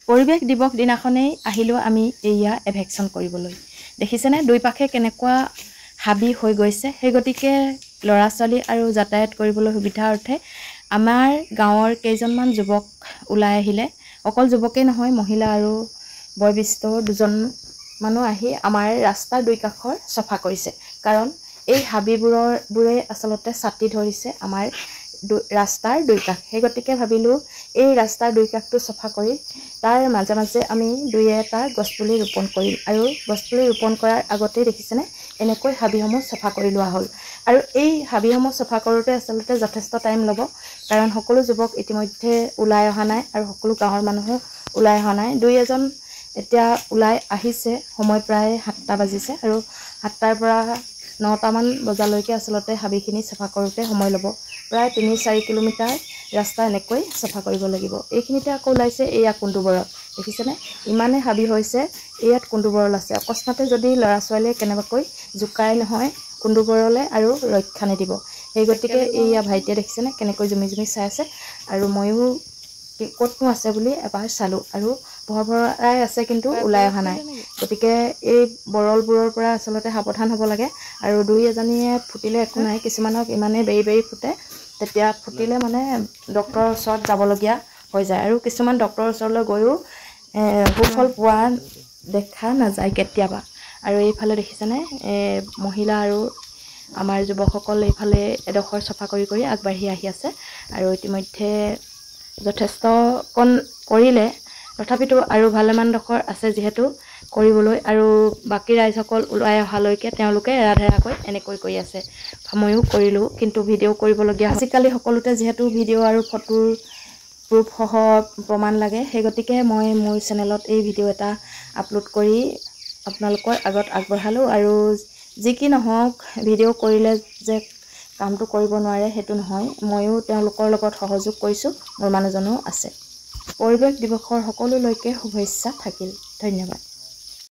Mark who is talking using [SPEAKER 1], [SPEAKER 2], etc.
[SPEAKER 1] পৰিৱেশ দিৱস দিনাখনেই আহিলোঁ আমি এয়া এভেকশ্যন কৰিবলৈ। দেখিছেনে দুই পাশে কেনেকুৱা হাবি হৈ গৈছে। সেই গতিকে ল'ৰা ছোৱালী আৰু যাতায়াত কৰিবলৈ সুবিধাৰ্থে আমাৰ গাঁৱৰ কেইজনমান যুৱক ওলাই আহিলে। অকল যুৱকেই নহয়, মহিলা আৰু বয়োজ্যেষ্ঠ দুজন মানুহ আহি আমাৰ ৰাস্তাৰ দুই কাষৰ চফা কৰিছে। কাৰণ এই হাবিবোৰে আচলতে ছাতি ধৰিছে আমাৰ ৰাস্তাৰ দুই কাষ। সেই গতিকে ভাবিলোঁ এই ৰাস্তাৰ দুই কাষটো চফা কৰি তাৰ মাজে মাজে আমি দুই এটা গছপুলি ৰোপণ কৰিম। আৰু গছপুলি ৰোপণ কৰাৰ আগতেই দেখিছেনে এনেকৈ হাবিসমূহ চফা কৰি লোৱা হ'ল। আৰু এই হাবিসমূহ চফা কৰোঁতে আচলতে যথেষ্ট টাইম ল'ব, কাৰণ সকলো যুৱক ইতিমধ্যে ওলাই অহা নাই আৰু সকলো গাঁৱৰ মানুহো ওলাই অহা নাই। দুই এজন এতিয়া ওলাই আহিছে। সময় প্ৰায় 7টা বাজিছে আৰু 7টাৰ পৰা 9টামান বজালৈকে আচলতে হাবিখিনি চাফা কৰোঁতে সময় ল'ব। প্ৰায় 3-4 কিলোমিটাৰ ৰাস্তা এনেকৈ চাফা কৰিব লাগিব। এইখিনিতে আকৌ ওলাইছে এয়া কুন্দুবৰত, দেখিছেনে ইমানে হাবি হৈছে। ইয়াত কুন্দুবৰল আছে। অকস্মাতে যদি ল'ৰা ছোৱালীয়ে কেনেবাকৈ জোকাই নহয় কুন্দুবৰলে আৰু ৰক্ষা নিদিব। সেই গতিকে এইয়া ভাইটিয়ে দেখিছেনে কেনেকৈ জুমি জুমি চাই আছে। আৰু ময়ো ক'তনো আছে বুলি এবাৰ চালোঁ আৰু ভৰাই আছে, কিন্তু ওলাই অহা নাই। গতিকে এই বৰলবোৰৰ পৰা আচলতে সাৱধান হ'ব লাগে। আৰু দুই এজনীয়ে ফুটিলে একো নাই, কিছুমানক ইমানেই বেৰি বেৰি ফুটে, তেতিয়া ফুটিলে মানে ডক্তৰৰ ওচৰত যাবলগীয়া হৈ যায়। আৰু কিছুমান ডক্তৰৰ ওচৰলৈ গৈও সুফল পোৱা দেখা নাযায় কেতিয়াবা। আৰু এইফালে দেখিছেনে মহিলা আৰু আমাৰ যুৱকসকল এইফালে এডোখৰ চাফা কৰি কৰি আগবাঢ়ি আহি আছে। আৰু ইতিমধ্যে যথেষ্ট কণ কৰিলে, তথাপিতো আৰু ভালেমানডোখৰ আছে যিহেতু কৰিবলৈ। আৰু বাকী ৰাইজসকল ওলাই অহালৈকে তেওঁলোকে এৰাধেৰাকৈ এনেকৈ কৰি আছে। ময়ো কৰিলোঁ, কিন্তু ভিডিঅ' কৰিবলগীয়া আজিকালি সকলোতে যিহেতু ভিডিঅ' আৰু ফটোৰ প্ৰুফসহ প্ৰমাণ লাগে। সেই গতিকে মই মোৰ চেনেলত এই ভিডিঅ' এটা আপলোড কৰি আপোনালোকৰ আগত আগবঢ়ালোঁ। আৰু যি কি নহওক, ভিডিঅ' কৰিলে যে কামটো কৰিব নোৱাৰে সেইটো নহয়, ময়ো তেওঁলোকৰ লগত সহযোগ কৰিছোঁ, মোৰ মানুহজনো আছে। পৰিৱেশ দিৱসৰ সকলোলৈকে শুভেচ্ছা থাকিল। ধন্যবাদ।